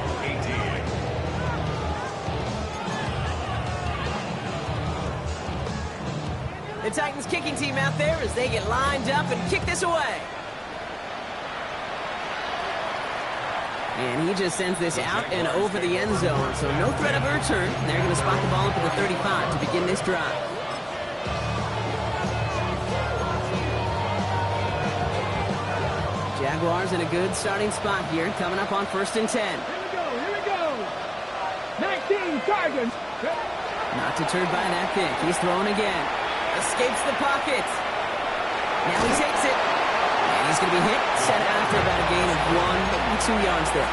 [SPEAKER 4] 18.
[SPEAKER 1] The Titans kicking team out there as they get lined up and kick this away. And he just sends this out and over the end zone, so no threat of a return. They're going to spot the ball up at the 35 to begin this drive. Jaguars in a good starting spot here, coming up on 1st and 10.
[SPEAKER 3] Here we go. 19 Tigers.
[SPEAKER 1] Not deterred by that kick. He's throwing again. Escapes the pocket. Now he takes it. And he's going to be hit. Set after about a gain of 1, 2 yards there.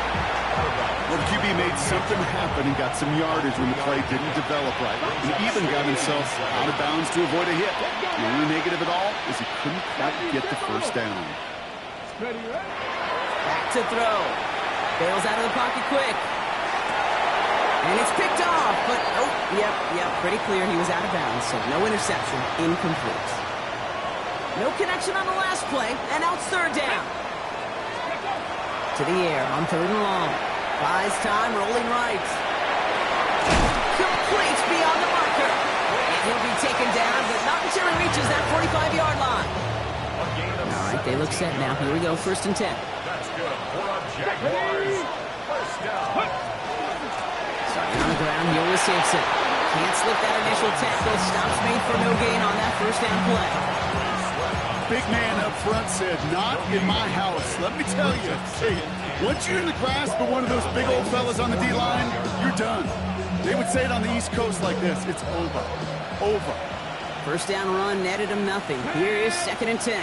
[SPEAKER 2] Well, the QB made something happen and got some yardage when the play didn't develop right. He even got himself out of bounds to avoid a hit. The only negative at all is he couldn't quite get the first down.
[SPEAKER 3] Ready.
[SPEAKER 1] Back to throw. Bails out of the pocket quick. And it's picked off, but pretty clear he was out of bounds, so no interception, incomplete. No connection on the last play, and now it's 3rd down. To the air on 3rd and long. Buys time, rolling right. Complete beyond the marker. And he'll be taken down, but not until he reaches that 45-yard line. All right, they look set now. Here we go, 1st and 10.
[SPEAKER 4] That's good for a Jaguars. First down.
[SPEAKER 1] Starting on the ground here with Sampson. Can't slip that initial tackle. Stops made for no gain on that first down play.
[SPEAKER 2] Big man up front said, not in my house. Let me tell you, hey, once you're in the grasp of one of those big old fellas on the D-line, you're done. They would say it on the East Coast like this, it's over. Over.
[SPEAKER 1] First down run netted him nothing. Here is 2nd and 10.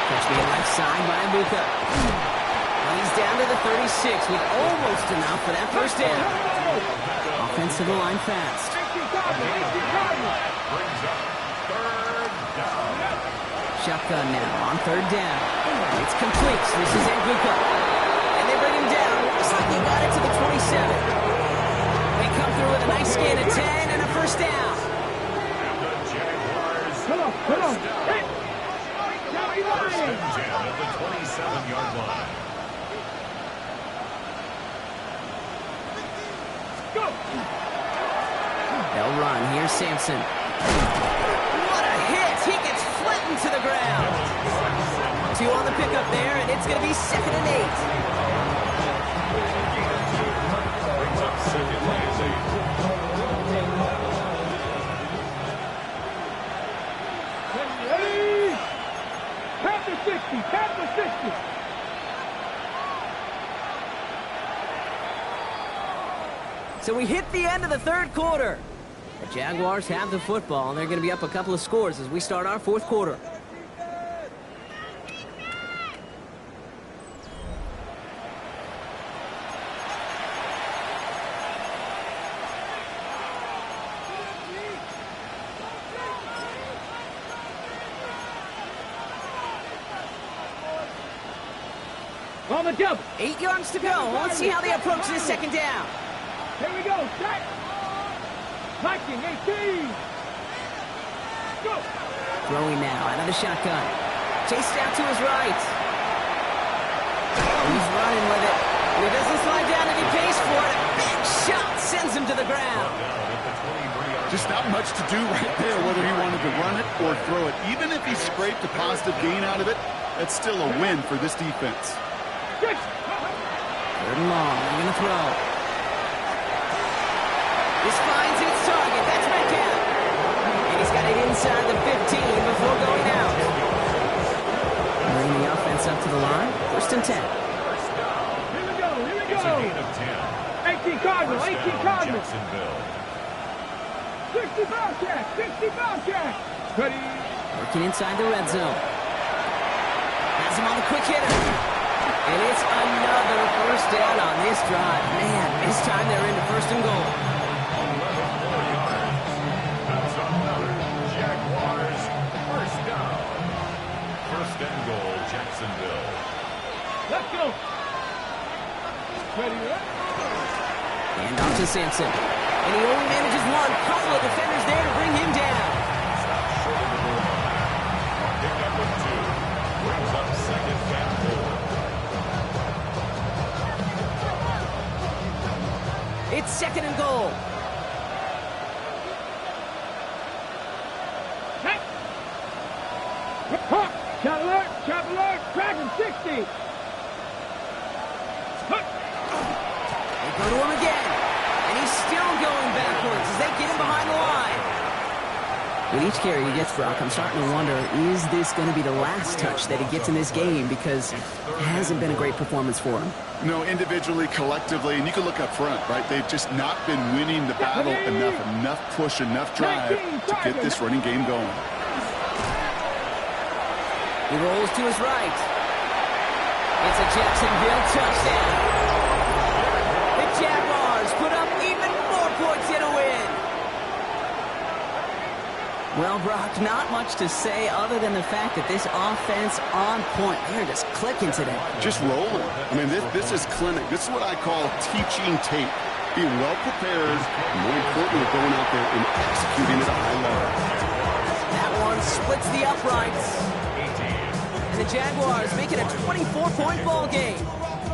[SPEAKER 1] Catch being left side by Abuka. And he's down to the 36 with almost enough for that first down. Offensive line fast.
[SPEAKER 4] Brings up 3rd down.
[SPEAKER 1] Shotgun now on 3rd down. It's complete. This is Abuka. And they bring him down. Looks like he got it to the 27. They come through with a nice gain of 10 and a first down.
[SPEAKER 4] And the Jaguars.
[SPEAKER 3] Come on. Hey.
[SPEAKER 4] First and 10 at the 27-yard line.
[SPEAKER 3] Go.
[SPEAKER 1] They'll run. Here's Sampson. What a hit! He gets flattened to the ground. 2 on the pickup there, and it's going to be 2nd and 8.
[SPEAKER 4] Brings up 2nd and 8.
[SPEAKER 3] Ready. Tap the 60.
[SPEAKER 1] So we hit the end of the 3rd quarter. The Jaguars have the football, and they're going to be up a couple of scores as we start our 4th quarter.
[SPEAKER 3] On the double.
[SPEAKER 1] 8 yards to go. Let's see how they approach this 2nd down.
[SPEAKER 3] Here we go. Set. Viking 18. Go.
[SPEAKER 1] Throwing now out of the shotgun. Chased out to his right. He's running with it. He doesn't slide down and he pays for it. A big shot sends him to the ground.
[SPEAKER 2] Just not much to do right there, whether he wanted to run it or throw it. Even if he scraped a positive gain out of it, that's still a win for this defense.
[SPEAKER 1] 3rd and long. They're going to throw. This finds its target. That's Metcalf. And he's got it inside the 15 before going out. Bringing the offense up to the line. 1st and 10.
[SPEAKER 3] Here we go.
[SPEAKER 4] It's a gain of 10.
[SPEAKER 3] 18 Cardinal.
[SPEAKER 4] First
[SPEAKER 3] 18
[SPEAKER 4] down,
[SPEAKER 3] Cardinal.
[SPEAKER 4] Jacksonville.
[SPEAKER 3] 60 Bobcat. 60 Bobcat. Ready.
[SPEAKER 1] Working inside the red zone. Has him on the quick hitter. And it's another 1st down on this drive. Man, this time they're into 1st and goal.
[SPEAKER 4] 11 more yards. That's another Jaguars 1st down. 1st and goal, Jacksonville.
[SPEAKER 3] Let's go. Ready.
[SPEAKER 1] And off to Sampson. And he only manages one. Couple of defenders there to bring him down.
[SPEAKER 4] Stop short of the goal line. Pick up with 2. Brings up 2nd and 4.
[SPEAKER 1] It's 2nd and goal.
[SPEAKER 3] Chop alert. Dragon 60.
[SPEAKER 1] They go to him again. And he's still going backwards as they get him behind the line. With each carry he gets, Brock, I'm starting to wonder, is this going to be the last touch that he gets in this game? Because it hasn't been a great performance for him.
[SPEAKER 2] No, individually, collectively, and you can look up front, right? They've just not been winning the battle enough push, enough drive to get this running game going.
[SPEAKER 1] He rolls to his right. It's a Jacksonville touchdown. The Jaguars put up even more points in a win. Well, Brock, not much to say other than the fact that this offense on point. They're just clicking today.
[SPEAKER 2] Just rolling. I mean, this is clinic. This is what I call teaching tape. Being well prepared, and more importantly, going out there and executing at a high level.
[SPEAKER 1] That one splits the uprights. And the Jaguars make it a 24-point ball game.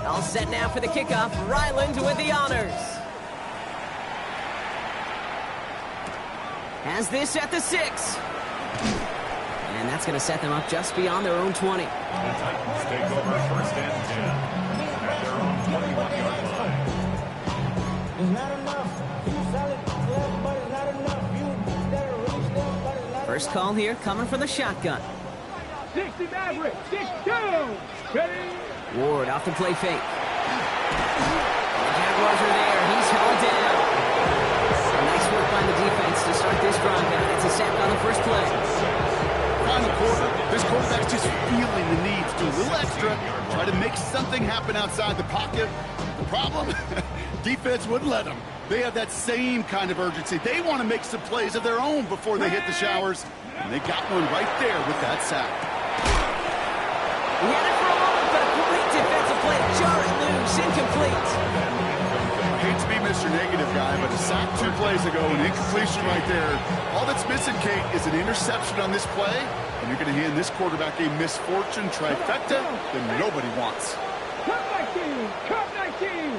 [SPEAKER 1] All set now for the kickoff. Ryland with the honors. Has this at the 6. And that's going to set them up just beyond their own 20.
[SPEAKER 4] The Titans take over 1st and 10 at their own 21-yard line.
[SPEAKER 5] It's not enough. You solid, but it's not enough. You better release them, but it's not
[SPEAKER 1] First call here coming from the shotgun.
[SPEAKER 3] 60 Maverick. 6-2. Ready.
[SPEAKER 1] Ward off the play fake. The Jaguars are there. He's held down. Nice work by the defense to start this drive out. It's a sack on the first play.
[SPEAKER 2] Final quarter, this quarterback's just feeling the need to do a little extra, try to make something happen outside the pocket. The problem? Defense wouldn't let them. They have that same kind of urgency. They want to make some plays of their own before they hit the showers, and they got one right there with that sack.
[SPEAKER 1] He had it for a moment, but a great defensive play to jar it loose, incomplete.
[SPEAKER 2] I hate to be Mr. Negative guy, but a sack 2 plays ago, an incompletion right there. All that's missing, Kate, is an interception on this play, and you're going to hand this quarterback a misfortune trifecta that nobody wants.
[SPEAKER 3] Cup 19. Cup 19.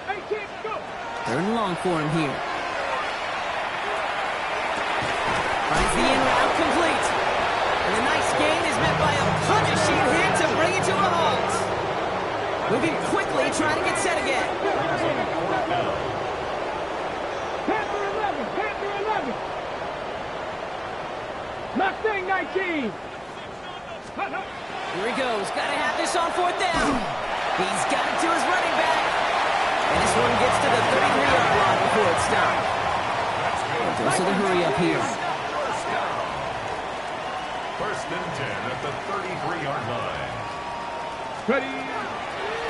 [SPEAKER 3] 18. Go.
[SPEAKER 1] 3rd and long for him here. Finds the in route complete. And the nice gain is met by a punishing hit to bring it to a halt. Moving quickly, trying to get set again.
[SPEAKER 3] Panther 11. Panther 11. Mustang 19.
[SPEAKER 1] Here he goes. Got to have this on 4th down. He's got it to his running back. And this one gets to the 33-yard line before it's stopped. Goes to the hurry up here.
[SPEAKER 4] 1st and 10 at the 33-yard line.
[SPEAKER 3] Ready.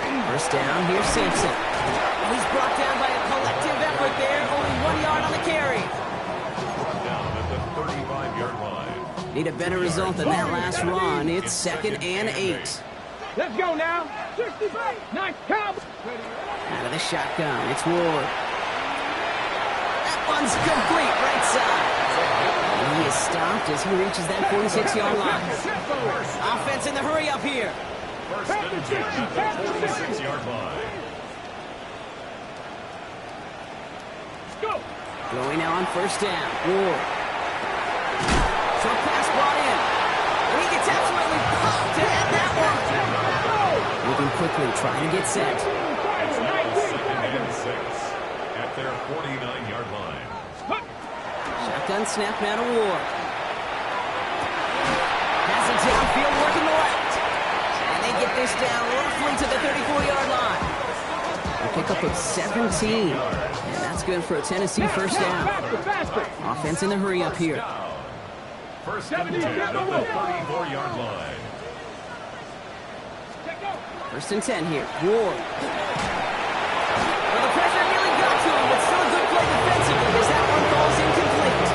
[SPEAKER 1] 1st down, here's Sampson. He's brought down by a collective effort there. Only 1 yard on the carry.
[SPEAKER 4] Brought down at the 35-yard line.
[SPEAKER 1] Need a better result than that last run. It's 2nd and 8.
[SPEAKER 3] Let's go now. 65. Nice count.
[SPEAKER 1] Out of the shotgun, it's Ward. That one's complete, right side. And he is stopped as he reaches that 46-yard line. Offense in the hurry up here.
[SPEAKER 4] 1st and 10 at the 46-yard line.
[SPEAKER 3] Go.
[SPEAKER 1] Going now on 1st down. Ward. Short pass brought in. And he gets absolutely pumped to have that one. Moving quickly, trying to get set.
[SPEAKER 4] It's now 2nd and 6 at their 49-yard line.
[SPEAKER 1] Shotgun snap now to Ward. Pass it downfield, working the left. And they get this down roughly to the 34-yard line. A pickup of 17. And that's good for a Tennessee first down. Offense in the hurry up here.
[SPEAKER 4] First and 10 at the 34-yard line.
[SPEAKER 1] First and 10 here. Ward. Well, the pressure nearly got to him, but still a good play defensively as that one falls incomplete.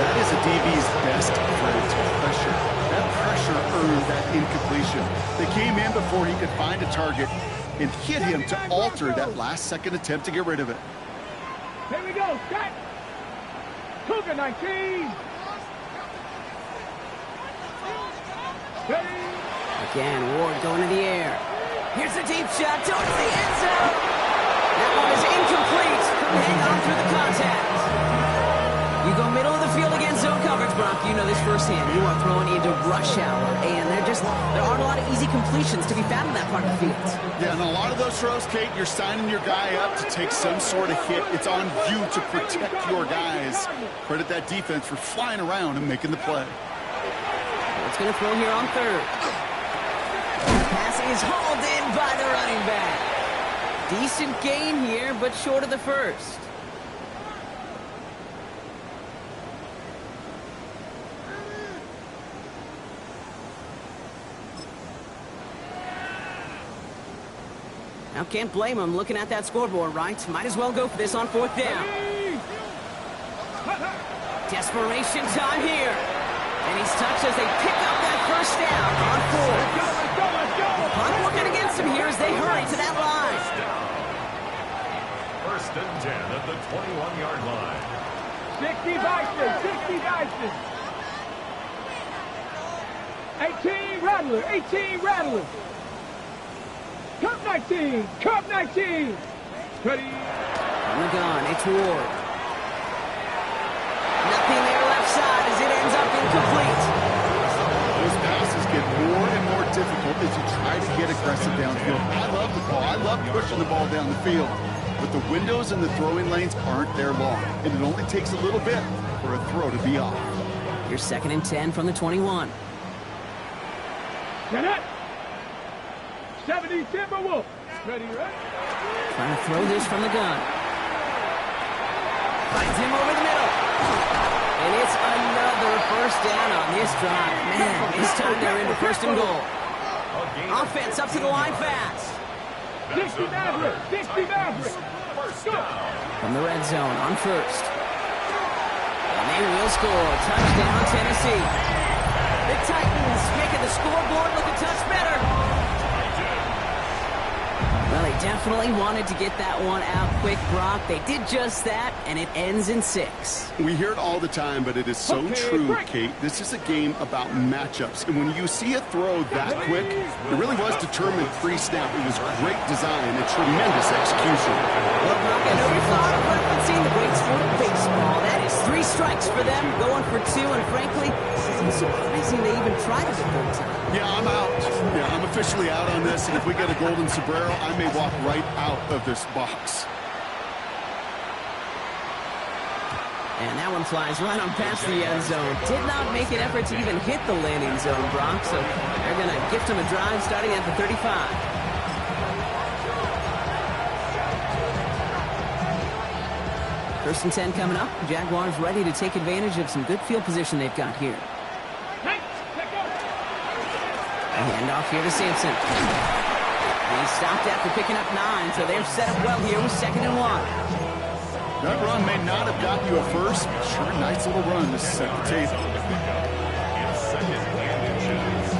[SPEAKER 2] That is a DB's best friend, pressure. That pressure earned that incompletion. They came in before he could find a target and hit him to alter that last-second attempt to get rid of it.
[SPEAKER 3] Here we go, set. Cougar 19. Ready.
[SPEAKER 1] Again, Ward going to the air. Here's a deep shot towards the end zone. That one is incomplete. Couldn't hang on through the contact. You go middle of the field against zone coverage, Brock. You know this firsthand. You are throwing into rush hour, and there aren't a lot of easy completions to be found in that part of the field.
[SPEAKER 2] Yeah, and a lot of those throws, Kate, you're signing your guy up to take some sort of hit. It's on you to protect your guys. Credit that defense for flying around and making the play.
[SPEAKER 1] It's going to throw here on third. Pass is hauled in by the running back. Decent gain here, but short of the first. Now can't blame him looking at that scoreboard, right? Might as well go for this on fourth down. Desperation time here. And he's touched as they pick up that first down on fourth. Clock working against him here as they hurry to that line.
[SPEAKER 4] First and 10 at the 21-yard line.
[SPEAKER 3] 60 Bison, 60 Bison. 18 Rattler, 18 Rattler. Cup 19, Cup 19. Ready.
[SPEAKER 1] On the gun, it's Ward. Nothing there left side as it ends up incomplete.
[SPEAKER 2] Those passes get more and more difficult as you try to get aggressive downfield. I love the ball. I love pushing the ball down the field. But the windows and the throwing lanes aren't there long. And it only takes a little bit for a throw to be off.
[SPEAKER 1] Here's second and 10 from the 21.
[SPEAKER 3] Get it. 70 Timberwolf. Ready, right?
[SPEAKER 1] Trying to throw this from the gun. Finds him over the middle. And it's another first down on this drive. Man, this time they're into first and goal. Offense up to the line fast.
[SPEAKER 3] 60 Maverick, 60 Maverick. Go.
[SPEAKER 1] From the red zone on first. And they will score. Touchdown, Tennessee. The Titans making the scoreboard look a touch better. Well, they definitely wanted to get that one out quick, Brock. They did just that, and it ends in 6.
[SPEAKER 2] We hear it all the time, but it is so true, Kate. This is a game about matchups. And when you see a throw that quick, it really was determined pre-snap. It was great design and tremendous execution.
[SPEAKER 1] Well, Brock, I know you're fond of referencing the great sport of baseball. That is 3 strikes for them, going for 2, and frankly, it's surprising they even tried it a third time.
[SPEAKER 2] Yeah, I'm out. Yeah, I'm officially out on this, and if we get a golden sombrero, I may walk right out of this box.
[SPEAKER 1] And that one flies right on past the end zone. Did not make an effort to even hit the landing zone, Brock, so they're going to gift him a drive starting at the 35. First and 10 coming up. Jaguars ready to take advantage of some good field position they've got here. A handoff here to Sampson. He stopped after picking up 9, so they're set up well here with second and 1.
[SPEAKER 2] That run may not have got you a first, but sure, nice little run to set the table.
[SPEAKER 4] In second and inches.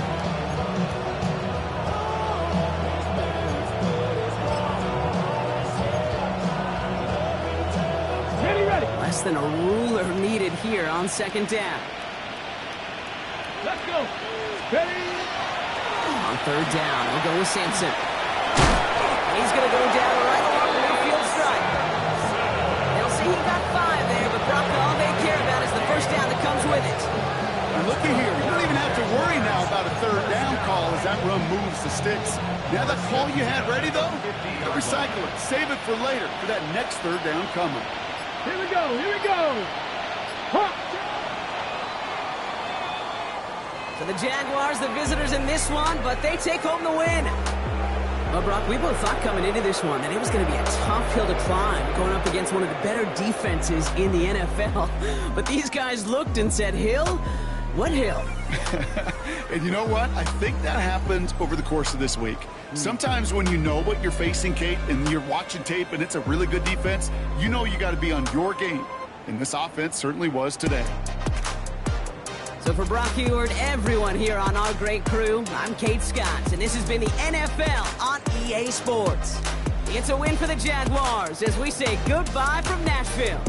[SPEAKER 3] Ready.
[SPEAKER 1] Less than a ruler needed here on second down.
[SPEAKER 3] Let's go. Ready.
[SPEAKER 1] On third down, we'll go with Sampson. He's going to go down right along the midfield stripe. They'll see he got 5 there, but Brock, all they care about is the first down that comes with it.
[SPEAKER 2] And looky here, you don't even have to worry now about a third down call as that run moves the sticks. Now that call you had ready, though, recycle it. Save it for later for that next third down coming.
[SPEAKER 3] Here we go. Here we go. Hawk.
[SPEAKER 1] So the Jaguars, the visitors in this one, but they take home the win. Well, Brock, we both thought coming into this one that it was going to be a tough hill to climb, going up against one of the better defenses in the NFL. But these guys looked and said, Hill? What hill?
[SPEAKER 2] And you know what? I think that happened over the course of this week. Sometimes when you know what you're facing, Kate, and you're watching tape and it's a really good defense, you know you got to be on your game. And this offense certainly was today.
[SPEAKER 1] So for Brock Huard, everyone here on our great crew, I'm Kate Scott, and this has been the NFL on EA Sports. It's a win for the Jaguars as we say goodbye from Nashville.